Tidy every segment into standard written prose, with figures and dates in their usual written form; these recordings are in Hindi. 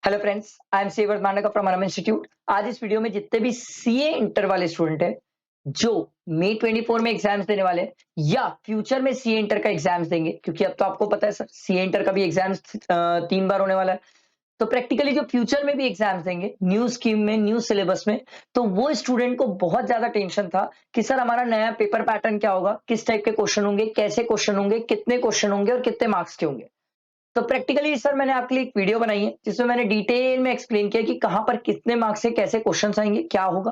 हेलो फ्रेंड्स, आई एम सेवर्थ मांडका फ्रॉम अनम इंस्टीट्यूट। आज इस वीडियो में जितने भी सीए इंटर वाले स्टूडेंट हैं जो मई 24 में एग्जाम्स देने वाले हैं या फ्यूचर में सीए इंटर का एग्जाम्स देंगे, क्योंकि अब तो आपको पता है सर सीए इंटर का भी एग्जाम्स 3 बार होने वाला है। तो प्रैक्टिकली जो फ्यूचर में भी एग्जाम्स देंगे न्यू स्कीम में, न्यू सिलेबस में, तो वो स्टूडेंट को बहुत ज्यादा टेंशन था कि सर हमारा नया पेपर पैटर्न क्या होगा, किस टाइप के क्वेश्चन होंगे, कैसे क्वेश्चन होंगे, कितने क्वेश्चन होंगे और कितने मार्क्स के होंगे। तो प्रैक्टिकली सर मैंने आपके लिए एक वीडियो बनाई है जिसमें मैंने डिटेल में एक्सप्लेन किया कि कहां पर कितने मार्क्स से कैसे क्वेश्चंस आएंगे, क्या होगा।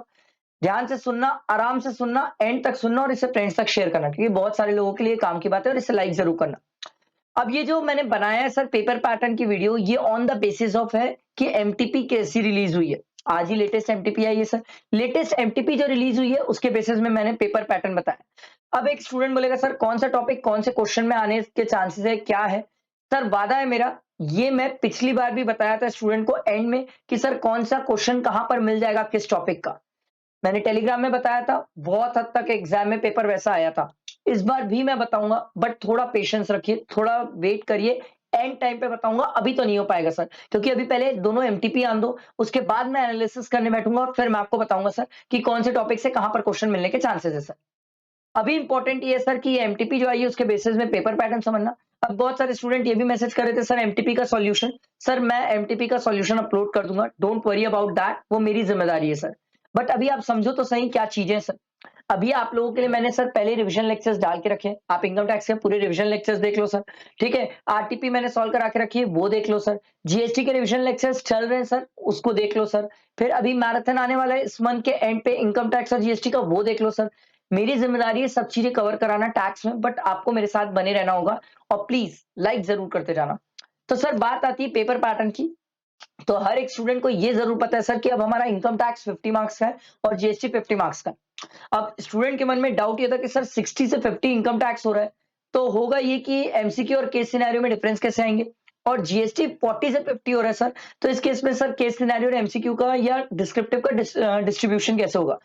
ध्यान से सुनना, आराम से सुनना, एंड तक सुनना और इसे फ्रेंड्स तक शेयर करना, क्योंकि बहुत सारे लोगों के लिए काम की बात है और इसे लाइक जरूर करना। अब ये जो मैंने बनाया है सर पेपर पैटर्न की वीडियो, ये ऑन द बेसिस ऑफ है कि एमटीपी कैसी रिलीज हुई है। आज ही लेटेस्ट एमटीपी आई है सर। लेटेस्ट एमटीपी जो रिलीज हुई है उसके बेसिस में मैंने पेपर पैटर्न बताया। अब एक स्टूडेंट बोलेगा सर कौन सा टॉपिक कौन से क्वेश्चन में आने के चांसेस है, क्या है। सर वादा है मेरा, ये मैं पिछली बार भी बताया था स्टूडेंट को एंड में कि सर कौन सा क्वेश्चन कहां पर मिल जाएगा, किस टॉपिक का। मैंने टेलीग्राम में बताया था, बहुत हद तक एग्जाम में पेपर वैसा आया था। इस बार भी मैं बताऊंगा, बट थोड़ा पेशेंस रखिए, थोड़ा वेट करिए। एंड टाइम पे बताऊंगा, अभी तो नहीं हो पाएगा सर, क्योंकि अभी पहले दोनों एमटीपी आन दो, उसके बाद मैं एनालिसिस करने बैठूंगा और फिर मैं आपको बताऊंगा सर कि कौन से टॉपिक से कहां पर क्वेश्चन मिलने के चांसेस है सर। अभी इंपॉर्टेंट ये है सर कि एमटीपी जो आई है उसके बेसिस में पेपर पैटर्न समझना। अब बहुत सारे स्टूडेंट ये भी मैसेज कर रहे थे सर एमटीपी का सॉल्यूशन। सर मैं एमटीपी का सॉल्यूशन अपलोड कर दूंगा, डोंट वरी अबाउट दैट, वो मेरी जिम्मेदारी है सर। बट अभी आप समझो तो सही क्या चीजें हैं सर। अभी आप लोगों के लिए मैंने सर पहले रिवीजन लेक्चर्स डाल के रखे हैं, आप इनकम टैक्स के पूरे रिवीजन लेक्चर्स देख लो सर। ठीक है, आरटीपी मैंने सॉल्व करा के रखी है, वो देख लो सर। जीएसटी के रिवीजन लेक्चर्स चल रहे हैं सर, उसको देख लो सर। फिर अभी मैराथन आने वाला है इस मंथ के एंड पे इनकम टैक्स और जीएसटी का, वो देख लो सर। मेरी जिम्मेदारी है सब चीजें कवर कराना टैक्स में, बट आपको मेरे साथ बने रहना होगा और प्लीज लाइक जरूर करते जाना। तो सर बात आती है पेपर पैटर्न की। तो हर एक स्टूडेंट को ये जरूर पता है सर कि अब हमारा इनकम टैक्स 50 मार्क्स का है और जीएसटी 50 मार्क्स का है। अब स्टूडेंट के मन में डाउट ये था कि सर 60 से 50 इनकम टैक्स हो रहा है, तो होगा ये कि एमसीक्यू और केस सिनेरियो में डिफरेंस कैसे आएंगे। और जीएसटी 40 से 50 हो रहा है सर, तो इस केस में सर केस सिनेरियो और एमसीक्यू का या डिस्क्रिप्टिव का डिस्ट्रीब्यूशन कैसे होगा।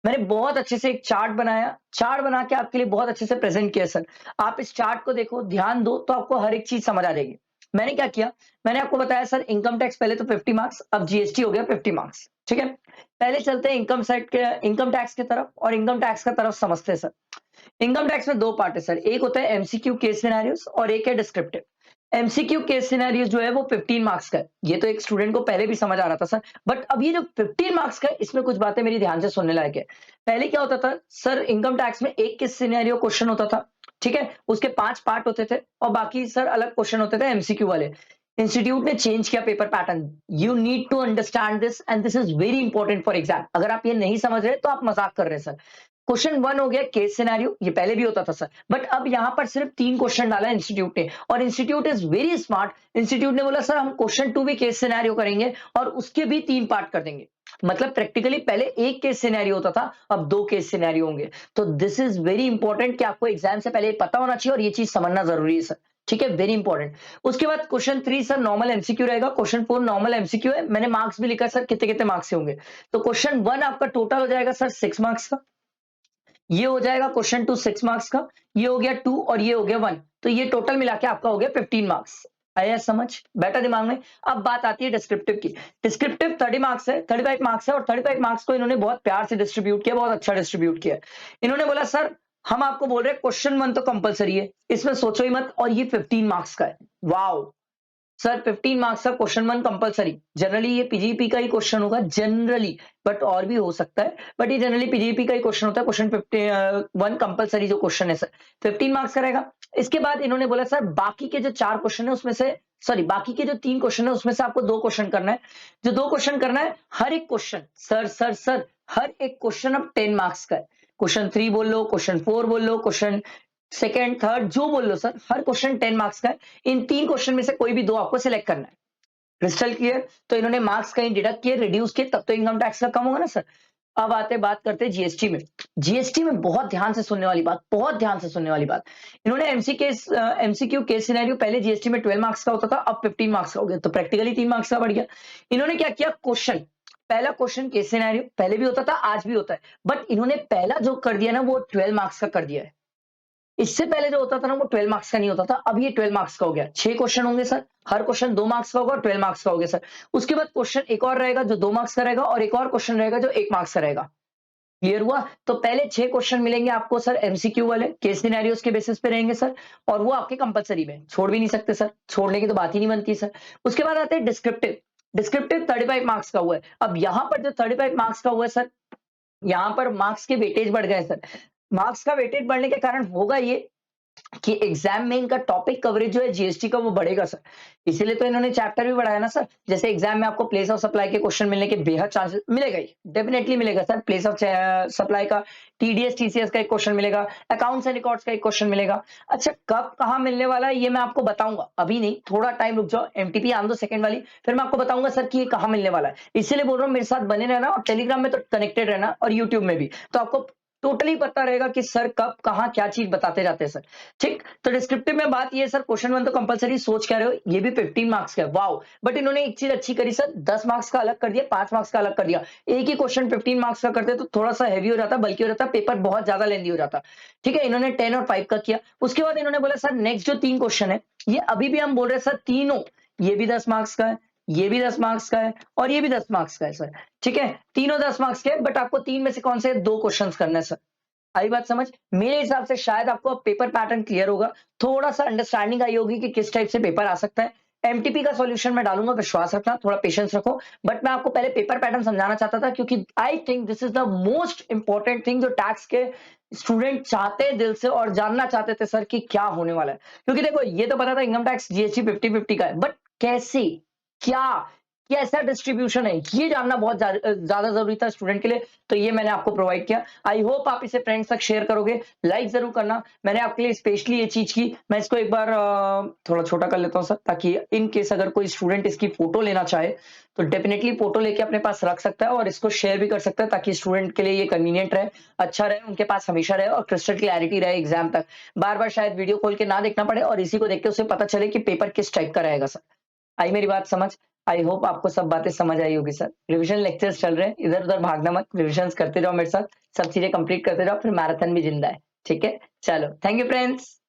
मैंने बहुत अच्छे से एक चार्ट बनाया, चार्ट बना के आपके लिए बहुत अच्छे से प्रेजेंट किया सर। आप इस चार्ट को देखो, ध्यान दो, तो आपको हर एक चीज समझ आ जाएगी। मैंने क्या किया, मैंने आपको बताया सर इनकम टैक्स पहले तो 50 मार्क्स, अब जीएसटी हो गया 50 मार्क्स। ठीक है, पहले चलते हैं इनकम साइड के, इनकम टैक्स की तरफ, और इनकम टैक्स का तरफ समझते हैं सर। इनकम टैक्स में दो पार्ट है सर, एक होता है एमसीक्यू केस सिनेरियोस और एक है डिस्क्रिप्टिव। एमसीक्यू केस सिनेरियोस जो है वो 15 मार्क्स का है, ये तो एक स्टूडेंट को पहले भी समझ आ रहा था सर। बट अब ये जो 15 मार्क्स का है इसमें कुछ बातें मेरी ध्यान से सुनने लायक है। पहले क्या होता था सर, इनकम टैक्स में एक केस सिनेरियो क्वेश्चन होता था। ठीक है, उसके 5 पार्ट होते थे और बाकी सर अलग क्वेश्चन होते थे एमसीक्यू वाले। इंस्टीट्यूट ने चेंज किया paper pattern. You need to understand this and this is very important for exam. अगर आप ये नहीं समझ रहे तो आप मजाक कर रहे हैं सर। क्वेश्चन 1 हो गया केस सिनेरियो, ये पहले भी होता था सर, बट अब यहां पर सिर्फ 3 क्वेश्चन डाला इंस्टीट्यूट ने, और institute is very smart. Institute ने बोला सर हम क्वेश्चन 2 भी केस सिनेरियो करेंगे और उसके भी 3 पार्ट कर देंगे। मतलब प्रैक्टिकली पहले एक केस सिनेरियो होता था, अब 2 केस सिनेरियो होंगे। तो दिस इज वेरी इंपॉर्टेंट कि आपको एग्जाम से पहले पता होना चाहिए और ये चीज समझना जरूरी है सर। ठीक है, वेरी इंपॉर्टेंट। उसके बाद क्वेश्चन 3 सर नॉर्मल एमसीक्यू रहेगा, क्वेश्चन 4 नॉर्मल एमसीक्यू है। मैंने मार्क्स भी लिखा सर कितने कितने मार्क्स से होंगे। तो क्वेश्चन 1 आपका टोटल हो जाएगा सर 6 मार्क्स का, ये हो जाएगा क्वेश्चन 2 6 मार्क्स का, ये हो गया 2 और ये हो गया 1, तो ये टोटल मिला के आपका हो गया 15 मार्क्स। आया समझ, बैठा दिमाग में। अब बात आती है डिस्क्रिप्टिव की। डिस्क्रिप्टिव 30 मार्क्स है, 35 मार्क्स है, और 35 मार्क्स को इन्होंने बहुत प्यार से डिस्ट्रीब्यूट किया, बहुत अच्छा डिस्ट्रीब्यूट किया। इन्होंने बोला सर हम आपको बोल रहे हैं क्वेश्चन 1 तो कंपलसरी है, इसमें सोचो ही मत, और ये 15 मार्क्स का है। वाओ सर, 15 मार्क्स का क्वेश्चन 1 कंपलसरी। जनरली ये पीजीपी का ही क्वेश्चन होगा जनरली, बट और भी हो सकता है, बट ये जनरली पीजीपी का ही क्वेश्चन होता है। क्वेश्चन 1 कंपलसरी जो क्वेश्चन है सर 15 मार्क्स का रहेगा। इसके बाद इन्होंने बोला सर बाकी के जो 4 क्वेश्चन है उसमें से, सॉरी बाकी के जो 3 क्वेश्चन है उसमें से आपको 2 क्वेश्चन करना है। जो 2 क्वेश्चन करना है, हर एक क्वेश्चन सर हर एक क्वेश्चन अब 10 मार्क्स का है। क्वेश्चन 3 बोल लो, क्वेश्चन 4 बोल लो, क्वेश्चन सेकंड थर्ड जो बोल लो सर, हर क्वेश्चन 10 मार्क्स का है। इन 3 क्वेश्चन में से कोई भी 2 आपको सिलेक्ट करना है। Crystal clear. तो इन्होंने मार्क्स कहीं डिडक्ट किए, रिड्यूस किए, तब तो इनकम टैक्स का कम होगा ना सर। अब आते बात करते हैं जीएसटी में। जीएसटी में बहुत ध्यान से सुनने वाली बात, बहुत ध्यान से सुनने वाली बात। इन्होंने एमसीक्यू केस सिनेरियो पहले जीएसटी में 12 मार्क्स का होता था, अब 15 मार्क्स का हो गया, तो प्रैक्टिकली 3 मार्क्स का बढ़ गया। इन्होंने क्या किया, क्वेश्चन पहला क्वेश्चन केस सिनेरियो पहले भी होता था, आज भी होता है, बट इन्होंने पहला जो कर दिया ना वो 12 मार्क्स का कर दिया है। इससे पहले जो होता था ना वो 12 मार्क्स का नहीं होता था, अब ये 12 मार्क्स का हो गया। 6 क्वेश्चन होंगे सर, हर क्वेश्चन 2 मार्क्स का होगा और 12 मार्क्स का हो गया सर। उसके बाद क्वेश्चन एक और रहेगा जो 2 मार्क्स का रहेगा और एक और क्वेश्चन रहेगा जो 1 मार्क्स का रहेगा। क्लियर हुआ? तो पहले 6 क्वेश्चन मिलेंगे आपको सर एमसीक्यू वाले, केस सिनेरियोस के बेसिस पे रहेंगे सर, और वो आपके कंपल्सरी में, छोड़ भी नहीं सकते सर, छोड़ने की तो बात ही नहीं बनती सर। उसके बाद आते हैं डिस्क्रिप्टिव। डिस्क्रिप्टिव 35 मार्क्स का हुआ है। अब यहाँ पर जो 35 मार्क्स का हुआ है सर, यहाँ पर मार्क्स के वेटेज बढ़ गए सर। मार्क्स का वेटेज बढ़ने के कारण होगा ये कि एग्जाम में इनका टॉपिक कवरेज जो है जीएसटी का वो बढ़ेगा सर। इसीलिए तो इन्होंने चैप्टर भी बढ़ाया ना सर। जैसे एग्जाम में आपको प्लेस ऑफ सप्लाई के क्वेश्चन मिलने के बेहद चांसेस मिलेगा ही, डेफिनेटली मिलेगा सर। प्लेस ऑफ सप्लाई का टीडीएस टीसीएस का एक क्वेश्चन मिलेगा, अकाउंट्स एंड रिकॉर्ड्स का एक क्वेश्चन मिलेगा। अच्छा कब कहाँ मिलने वाला है ये मैं आपको बताऊंगा, अभी नहीं, थोड़ा टाइम रुक जाओ, एमटीपी आन दो सेकंड वाली, फिर मैं आपको बताऊंगा सर कि ये कहाँ मिलने वाला है। इसीलिए बोल रहा हूँ मेरे साथ बने रहना और टेलीग्राम में तो कनेक्टेड रहना और यूट्यूब में भी, तो आपको टोटली पता रहेगा कि सर कब कहाँ क्या चीज बताते जाते हैं सर। ठीक, तो डिस्क्रिप्टिव में बात ये सर, क्वेश्चन 1 तो कंपलसरी सोच कह रहे हो, ये भी 15 मार्क्स का है, वाओ। बट इन्होंने एक चीज अच्छी करी सर, 10 मार्क्स का अलग कर दिया, 5 मार्क्स का अलग कर दिया। एक ही क्वेश्चन 15 मार्क्स का करते तो थोड़ा सा हैवी हो जाता, बल्कि हो जाता, पेपर बहुत ज्यादा लेंदी हो जाता। ठीक है, इन्होंने 10 और 5 का किया। उसके बाद इन्होंने बोला सर नेक्स्ट जो 3 क्वेश्चन है, ये अभी भी हम बोल रहे हैं सर तीनों, ये भी 10 मार्क्स का है, ये भी 10 मार्क्स का है और ये भी 10 मार्क्स का है सर। ठीक है, तीनों 10 मार्क्स के, बट आपको 3 में से कौन से 2 क्वेश्चन करना है सर। आई बात समझ? मेरे हिसाब से शायद आपको अब पेपर पैटर्न क्लियर होगा, थोड़ा सा अंडरस्टैंडिंग आई होगी कि किस टाइप से पेपर आ सकता है। एमटीपी का सॉल्यूशन मैं डालूंगा, विश्वास रखना, थोड़ा पेशेंस रखो। बट मैं आपको पहले पेपर पैटर्न समझाना चाहता था क्योंकि I think this is the most important thing जो टैक्स के स्टूडेंट चाहते हैं दिल से और जानना चाहते थे सर कि क्या होने वाला है। क्योंकि देखो ये तो पता था इनकम टैक्स जीएसटी 50-50 का है, बट कैसे, क्या, कैसा डिस्ट्रीब्यूशन है, ये जानना बहुत ज्यादा जरूरी था स्टूडेंट के लिए। तो ये मैंने आपको प्रोवाइड किया। आई होप आप इसे फ्रेंड्स तक शेयर करोगे, लाइक जरूर करना। मैंने आपके लिए स्पेशली ये चीज की, मैं इसको एक बार थोड़ा छोटा कर लेता हूँ सर, ताकि इन केस अगर कोई स्टूडेंट इसकी फोटो लेना चाहे तो डेफिनेटली फोटो लेके अपने पास रख सकता है और इसको शेयर भी कर सकता है, ताकि स्टूडेंट के लिए ये कन्वीनियंट रहे, अच्छा रहे, उनके पास हमेशा रहे और क्रिस्टल क्लैरिटी रहे एग्जाम तक। बार बार शायद वीडियो खोल के ना देखना पड़े और इसी को देख के उसे पता चले कि पेपर किस टाइप का रहेगा सर। आई मेरी बात समझ? आई होप आपको सब बातें समझ आई होगी सर। रिवीजन लेक्चर्स चल रहे हैं, इधर उधर भागना मत, रिवीजन करते जाओ मेरे साथ, सब चीजें कंप्लीट करते जाओ, फिर मैराथन भी जिंदा है। ठीक है, चलो, थैंक यू फ्रेंड्स।